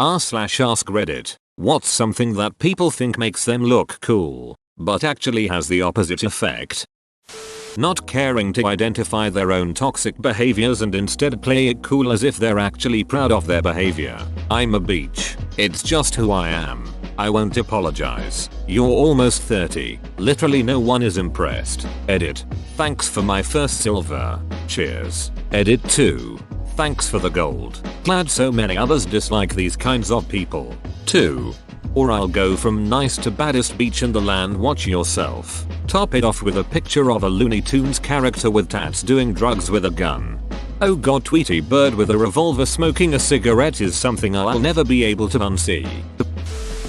r/ask Reddit. What's something that people think makes them look cool, but actually has the opposite effect? Not caring to identify their own toxic behaviors and instead play it cool as if they're actually proud of their behavior. I'm a beach. It's just who I am. I won't apologize. You're almost 30. Literally no one is impressed. Edit. Thanks for my first silver. Cheers. Edit 2. Thanks for the gold. Glad so many others dislike these kinds of people. 2. Or I'll go from nice to baddest beach in the land, watch yourself. Top it off with a picture of a Looney Tunes character with tats doing drugs with a gun. Oh god, Tweety Bird with a revolver smoking a cigarette is something I'll never be able to unsee.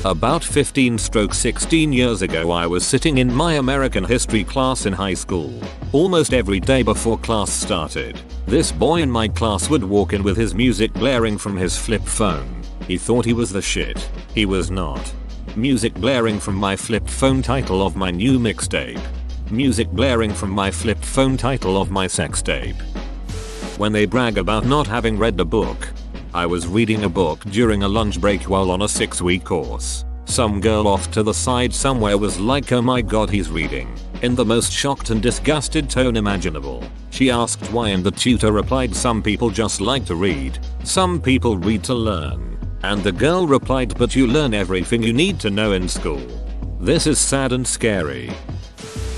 About 15-16 years ago I was sitting in my American history class in high school. Almost every day before class started, this boy in my class would walk in with his music blaring from his flip phone. He thought he was the shit. He was not. Music blaring from my flip phone, title of my new mixtape. Music blaring from my flip phone, title of my sex tape. When they brag about not having read a book, I was reading a book during a lunch break while on a 6-week course. Some girl off to the side somewhere was like, oh my god, he's reading, in the most shocked and disgusted tone imaginable. She asked why and the tutor replied, some people just like to read. Some people read to learn. And the girl replied, but you learn everything you need to know in school. This is sad and scary.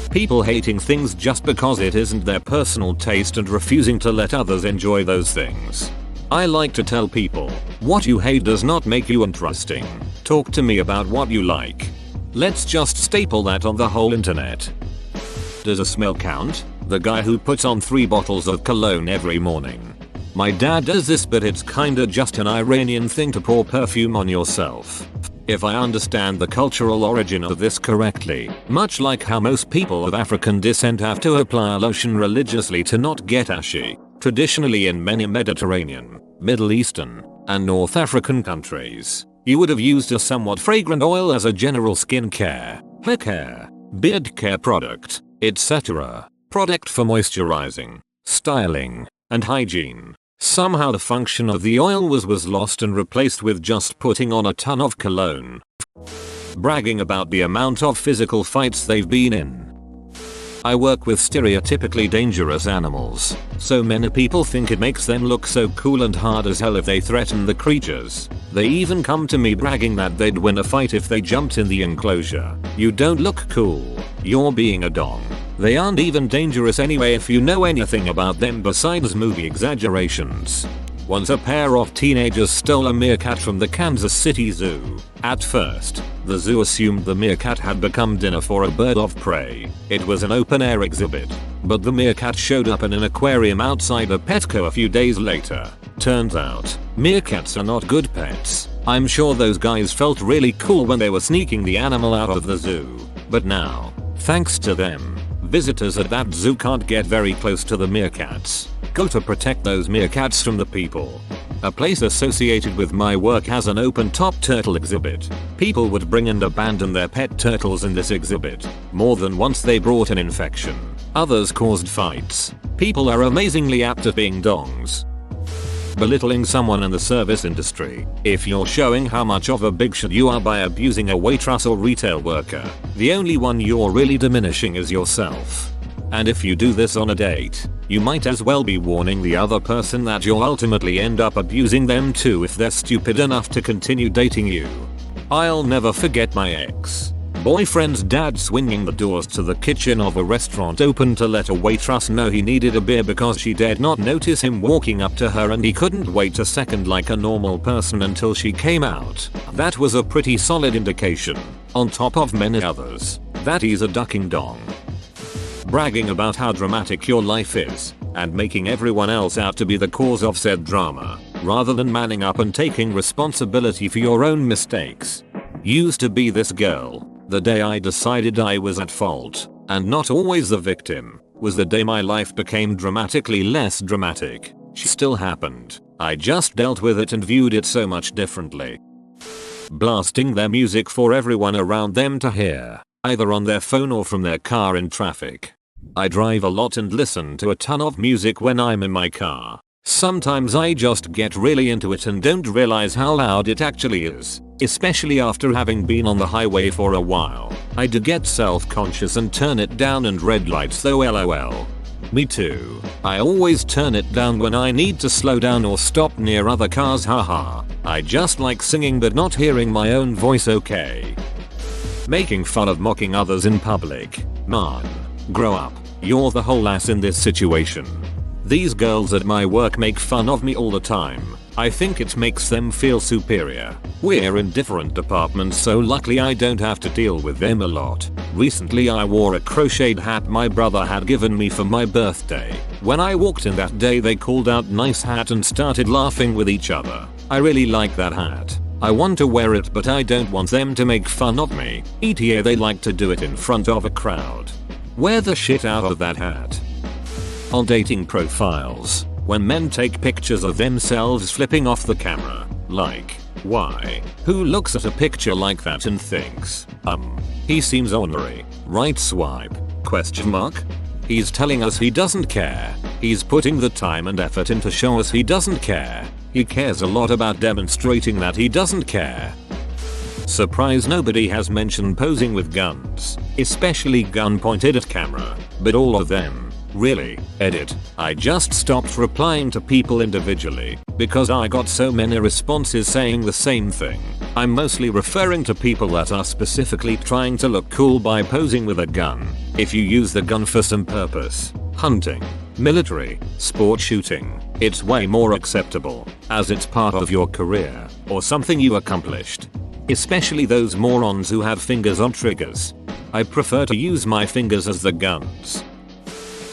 People hating things just because it isn't their personal taste and refusing to let others enjoy those things. I like to tell people, what you hate does not make you interesting. Talk to me about what you like. Let's just staple that on the whole internet. Does a smell count? The guy who puts on 3 bottles of cologne every morning. My dad does this, but it's kinda just an Iranian thing to pour perfume on yourself. If I understand the cultural origin of this correctly, much like how most people of African descent have to apply a lotion religiously to not get ashy, traditionally in many Mediterranean, Middle Eastern, and North African countries, you would have used a somewhat fragrant oil as a general skin care, hair care, beard care product, etc. Product for moisturizing, styling, and hygiene. Somehow the function of the oil was lost and replaced with just putting on a ton of cologne. Bragging about the amount of physical fights they've been in. I work with stereotypically dangerous animals, so many people think it makes them look so cool and hard as hell if they threaten the creatures. They even come to me bragging that they'd win a fight if they jumped in the enclosure. You don't look cool. You're being a dong. They aren't even dangerous anyway if you know anything about them besides movie exaggerations. Once a pair of teenagers stole a meerkat from the Kansas City Zoo. At first, the zoo assumed the meerkat had become dinner for a bird of prey. It was an open-air exhibit, but the meerkat showed up in an aquarium outside a Petco a few days later. Turns out, meerkats are not good pets. I'm sure those guys felt really cool when they were sneaking the animal out of the zoo. But now, thanks to them, visitors at that zoo can't get very close to the meerkats. Go to protect those meerkats from the people. A place associated with my work has an open-top turtle exhibit. People would bring and abandon their pet turtles in this exhibit. More than once they brought an infection. Others caused fights. People are amazingly apt at being dongs. Belittling someone in the service industry. If you're showing how much of a big shit you are by abusing a waitress or retail worker, the only one you're really diminishing is yourself. And if you do this on a date, you might as well be warning the other person that you'll ultimately end up abusing them too if they're stupid enough to continue dating you. I'll never forget my ex-boyfriend's dad swinging the doors to the kitchen of a restaurant open to let a waitress know he needed a beer because she dared not notice him walking up to her, and he couldn't wait a second like a normal person until she came out. That was a pretty solid indication, on top of many others, that he's a ducking dong. Bragging about how dramatic your life is, and making everyone else out to be the cause of said drama, rather than manning up and taking responsibility for your own mistakes. Used to be this girl. The day I decided I was at fault, and not always the victim, was the day my life became dramatically less dramatic. She still happened. I just dealt with it and viewed it so much differently. Blasting their music for everyone around them to hear, either on their phone or from their car in traffic. I drive a lot and listen to a ton of music when I'm in my car. Sometimes I just get really into it and don't realize how loud it actually is, especially after having been on the highway for a while. I do get self-conscious and turn it down, and red lights though, lol. Me too. I always turn it down when I need to slow down or stop near other cars, haha. I just like singing but not hearing my own voice, okay. Making fun of mocking others in public. Man, grow up. You're the whole ass in this situation. These girls at my work make fun of me all the time. I think it makes them feel superior. We're in different departments, so luckily I don't have to deal with them a lot. Recently I wore a crocheted hat my brother had given me for my birthday. When I walked in that day, they called out "nice hat" and started laughing with each other. I really like that hat. I want to wear it, but I don't want them to make fun of me. ETA, they like to do it in front of a crowd. Wear the shit out of that hat. On dating profiles, when men take pictures of themselves flipping off the camera, like, why? Who looks at a picture like that and thinks, he seems ornery, right swipe, ? He's telling us he doesn't care. He's putting the time and effort in to show us he doesn't care. He cares a lot about demonstrating that he doesn't care. Surprise, nobody has mentioned posing with guns, especially gun pointed at camera, but all of them. Really, edit. I just stopped replying to people individually because I got so many responses saying the same thing. I'm mostly referring to people that are specifically trying to look cool by posing with a gun. If you use the gun for some purpose, hunting, military, sport shooting, it's way more acceptable, as it's part of your career or something you accomplished. Especially those morons who have fingers on triggers. I prefer to use my fingers as the guns.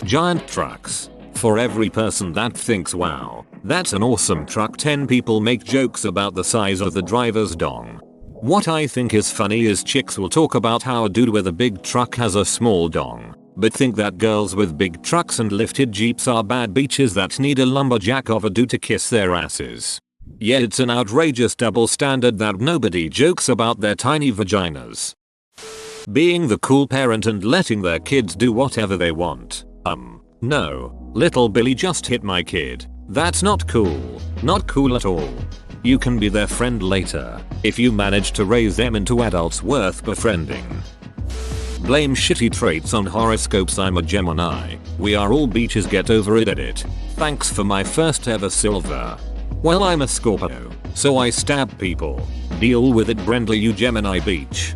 Giant trucks. For every person that thinks, wow, that's an awesome truck, 10 people make jokes about the size of the driver's dong. What I think is funny is chicks will talk about how a dude with a big truck has a small dong, but think that girls with big trucks and lifted jeeps are bad bitches that need a lumberjack of a dude to kiss their asses. Yet it's an outrageous double standard that nobody jokes about their tiny vaginas. Being the cool parent and letting their kids do whatever they want. No, little Billy just hit my kid. That's not cool. Not cool at all. You can be their friend later, if you manage to raise them into adults worth befriending. Blame shitty traits on horoscopes. I'm a Gemini. We are all beaches, get over it, edit. Thanks for my first ever silver. Well, I'm a Scorpio, so I stab people. Deal with it, Brenda, you Gemini beach.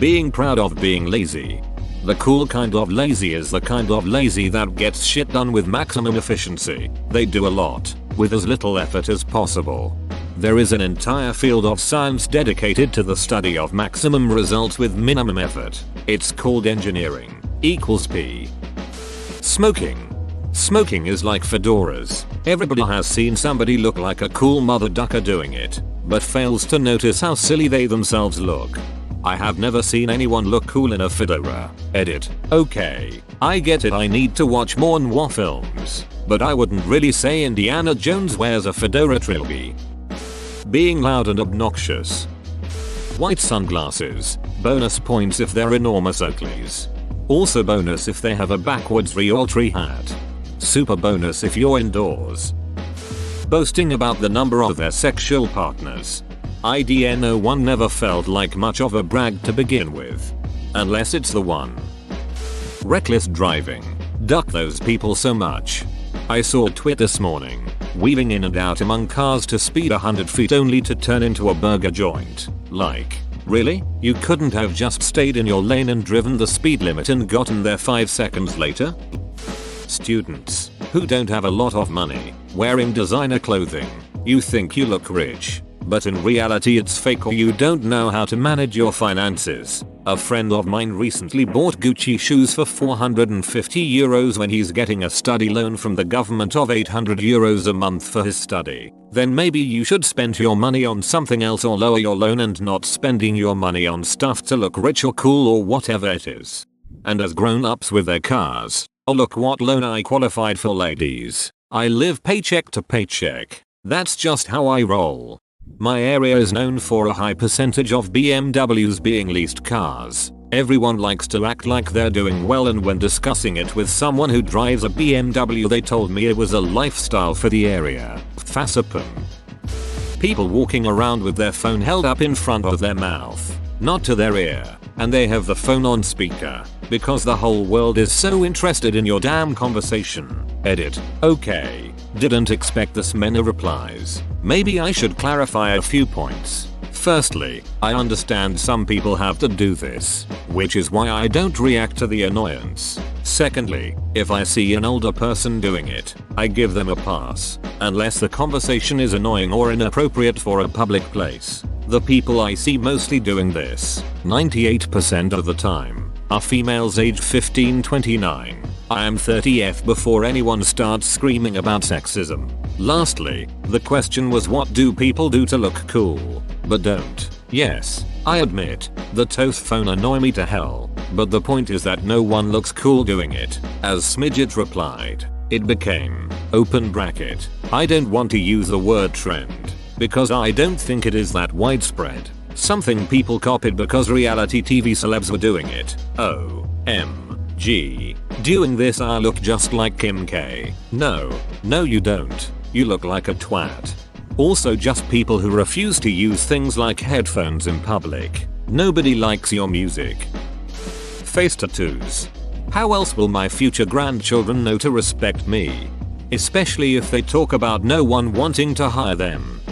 Being proud of being lazy. The cool kind of lazy is the kind of lazy that gets shit done with maximum efficiency. They do a lot, with as little effort as possible. There is an entire field of science dedicated to the study of maximum results with minimum effort. It's called engineering. P. Smoking. Smoking is like fedoras. Everybody has seen somebody look like a cool mother ducker doing it, but fails to notice how silly they themselves look. I have never seen anyone look cool in a fedora. Edit. Okay, I get it, I need to watch more noir films, but I wouldn't really say Indiana Jones wears a fedora trilogy. Being loud and obnoxious. White sunglasses. Bonus points if they're enormous Oakleys. Also bonus if they have a backwards Realtree hat. Super bonus if you're indoors. Boasting about the number of their sexual partners. IDNO one never felt like much of a brag to begin with. Unless it's the one. Reckless driving. Duck those people so much. I saw a tweet this morning, weaving in and out among cars to speed 100 feet only to turn into a burger joint. Like, really? You couldn't have just stayed in your lane and driven the speed limit and gotten there 5 seconds later? Students, who don't have a lot of money, wearing designer clothing. You think you look rich, but in reality it's fake, or you don't know how to manage your finances. A friend of mine recently bought Gucci shoes for €450 when he's getting a study loan from the government of €800 a month for his study. Then maybe you should spend your money on something else or lower your loan and not spending your money on stuff to look rich or cool or whatever it is. And as grown-ups with their cars, oh look what loan I qualified for, ladies. I live paycheck to paycheck. That's just how I roll. My area is known for a high percentage of BMWs being leased cars, Everyone likes to act like they're doing well, and when discussing it with someone who drives a BMW, they told me it was a lifestyle for the area. Fasapum. People walking around with their phone held up in front of their mouth, not to their ear, and they have the phone on speaker because the whole world is so interested in your damn conversation. Edit. Okay. Didn't expect this many replies. Maybe I should clarify a few points. Firstly, I understand some people have to do this, which is why I don't react to the annoyance. Secondly, if I see an older person doing it, I give them a pass, unless the conversation is annoying or inappropriate for a public place. The people I see mostly doing this, 98% of the time, are females aged 15-29. I am 30th before anyone starts screaming about sexism. Lastly, the question was, what do people do to look cool but don't? Yes, I admit, the Toth phone annoy me to hell, but the point is that no one looks cool doing it. As Smidget replied, it became, open bracket, I don't want to use the word trend, because I don't think it is that widespread. Something people copied because reality TV celebs were doing it. OMG. Doing this, I look just like Kim K. No you don't. You look like a twat. Also, just people who refuse to use things like headphones in public. Nobody likes your music. Face tattoos. How else will my future grandchildren know to respect me? Especially if they talk about no one wanting to hire them.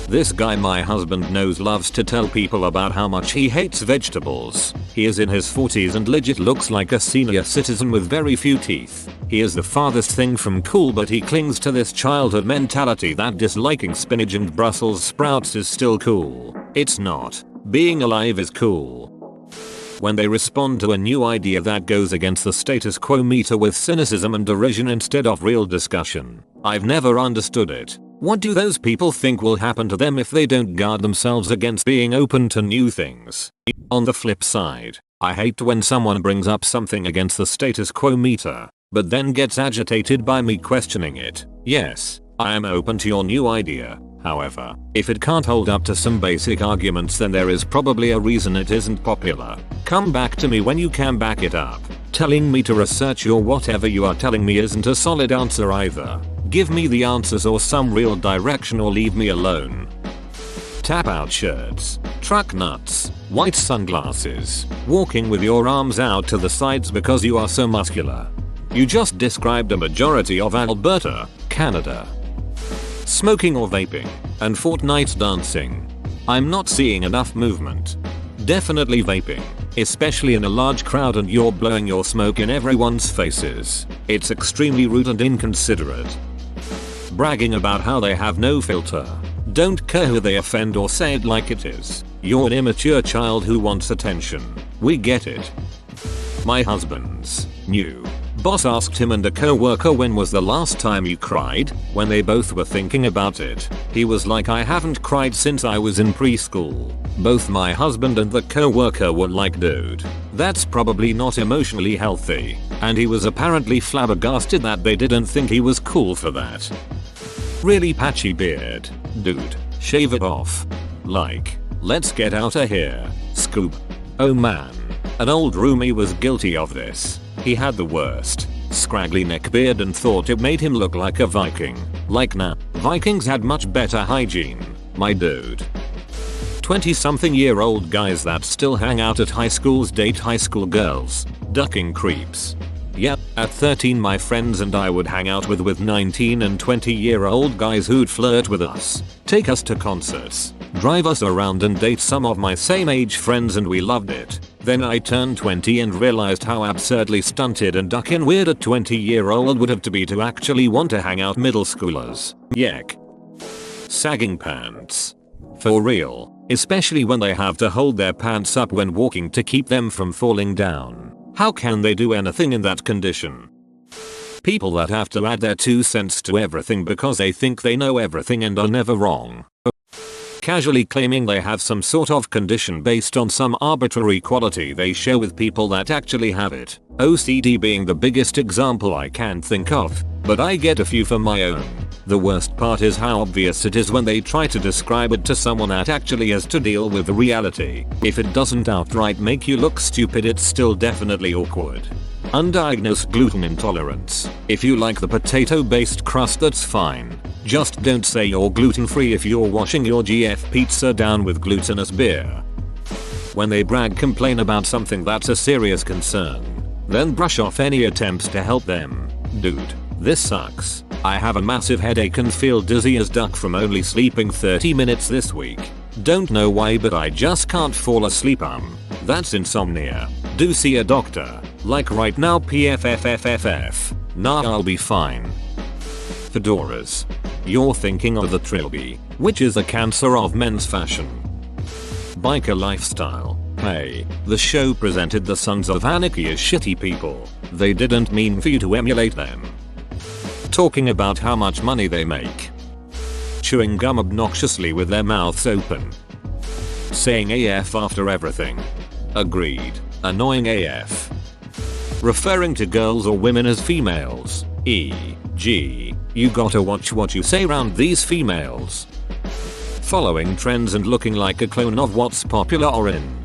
This guy my husband knows loves to tell people about how much he hates vegetables. He is in his 40s and legit looks like a senior citizen with very few teeth. He is the farthest thing from cool, but he clings to this childhood mentality that disliking spinach and Brussels sprouts is still cool. It's not. Being alive is cool. When they respond to a new idea that goes against the status quo, meter with cynicism and derision instead of real discussion. I've never understood it. What do those people think will happen to them if they don't guard themselves against being open to new things? On the flip side, I hate when someone brings up something against the status quo meter, but then gets agitated by me questioning it. Yes, I am open to your new idea. However, if it can't hold up to some basic arguments, then there is probably a reason it isn't popular. Come back to me when you can back it up. Telling me to research or whatever you are telling me isn't a solid answer either. Give me the answers or some real direction, or leave me alone. Tap out shirts, truck nuts, white sunglasses, walking with your arms out to the sides because you are so muscular. You just described a majority of Alberta, Canada. Smoking or vaping, and Fortnite dancing. I'm not seeing enough movement. Definitely vaping, especially in a large crowd and you're blowing your smoke in everyone's faces. It's extremely rude and inconsiderate. Bragging about how they have no filter. Don't care who they offend or say it like it is. You're an immature child who wants attention. We get it. My husband's new boss asked him and a co-worker, when was the last time you cried? When they both were thinking about it, he was like, I haven't cried since I was in preschool. Both my husband and the co-worker were like, dude, that's probably not emotionally healthy. And he was apparently flabbergasted that they didn't think he was cool for that. Really patchy beard. Dude, shave it off. Like, let's get out of here. Scoop. Oh man. An old roomie was guilty of this. He had the worst, scraggly neckbeard and thought it made him look like a Viking. Like, nah, Vikings had much better hygiene, my dude. 20-something-year-old guys that still hang out at high schools date high school girls, ducking creeps. Yep, at 13 my friends and I would hang out with 19 and 20-year-old guys who'd flirt with us, take us to concerts, drive us around and date some of my same age friends, and we loved it. Then I turned 20 and realized how absurdly stunted and duckin' weird a 20-year-old would have to be to actually want to hang out middle schoolers. Yuck. Sagging pants. For real, especially when they have to hold their pants up when walking to keep them from falling down. How can they do anything in that condition? People that have to add their 2 cents to everything because they think they know everything and are never wrong. Casually claiming they have some sort of condition based on some arbitrary quality they share with people that actually have it. OCD being the biggest example I can think of, but I get a few for my own. The worst part is how obvious it is when they try to describe it to someone that actually has to deal with the reality. If it doesn't outright make you look stupid, it's still definitely awkward. Undiagnosed gluten intolerance. If you like the potato-based crust, that's fine. Just don't say you're gluten-free if you're washing your GF pizza down with glutinous beer. When they complain about something that's a serious concern, then brush off any attempts to help them. Dude, this sucks. I have a massive headache and feel dizzy as duck from only sleeping 30 minutes this week. Don't know why, but I just can't fall asleep. That's insomnia. Do see a doctor. Like right now, PFFFFF. Nah, I'll be fine. Fedoras. You're thinking of the Trilby, which is a cancer of men's fashion. Biker lifestyle. Hey, the show presented the Sons of Anarchy as shitty people. They didn't mean for you to emulate them. Talking about how much money they make. Chewing gum obnoxiously with their mouths open. Saying AF after everything. Agreed. Annoying AF. Referring to girls or women as females. E.g., you gotta watch what you say around these females. Following trends and looking like a clone of what's popular or in.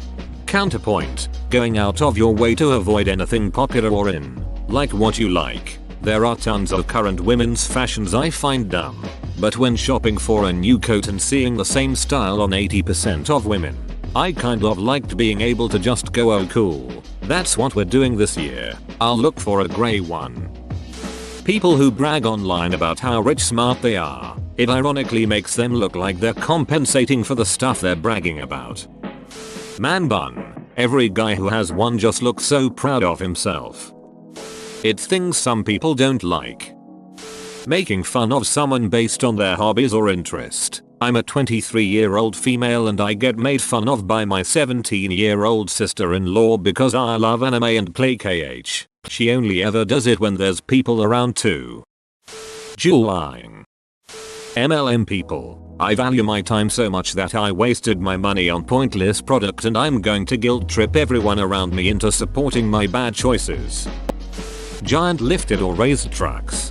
Counterpoint. Going out of your way to avoid anything popular or in. Like what you like. There are tons of current women's fashions I find dumb. But when shopping for a new coat and seeing the same style on 80% of women, I kind of liked being able to just go, oh cool, that's what we're doing this year. I'll look for a grey one. People who brag online about how rich smart they are, it ironically makes them look like they're compensating for the stuff they're bragging about. Man bun. Every guy who has one just looks so proud of himself. It's things some people don't like. Making fun of someone based on their hobbies or interest. I'm a 23-year-old female and I get made fun of by my 17-year-old sister-in-law because I love anime and play KH. She only ever does it when there's people around too. Jewel lying. MLM people. I value my time so much that I wasted my money on pointless product and I'm going to guilt trip everyone around me into supporting my bad choices. Giant lifted or raised trucks.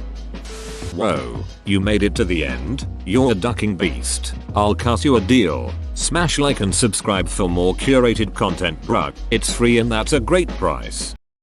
Whoa, you made it to the end? You're a ducking beast. I'll cut you a deal. Smash like and subscribe for more curated content, bruh. It's free and that's a great price.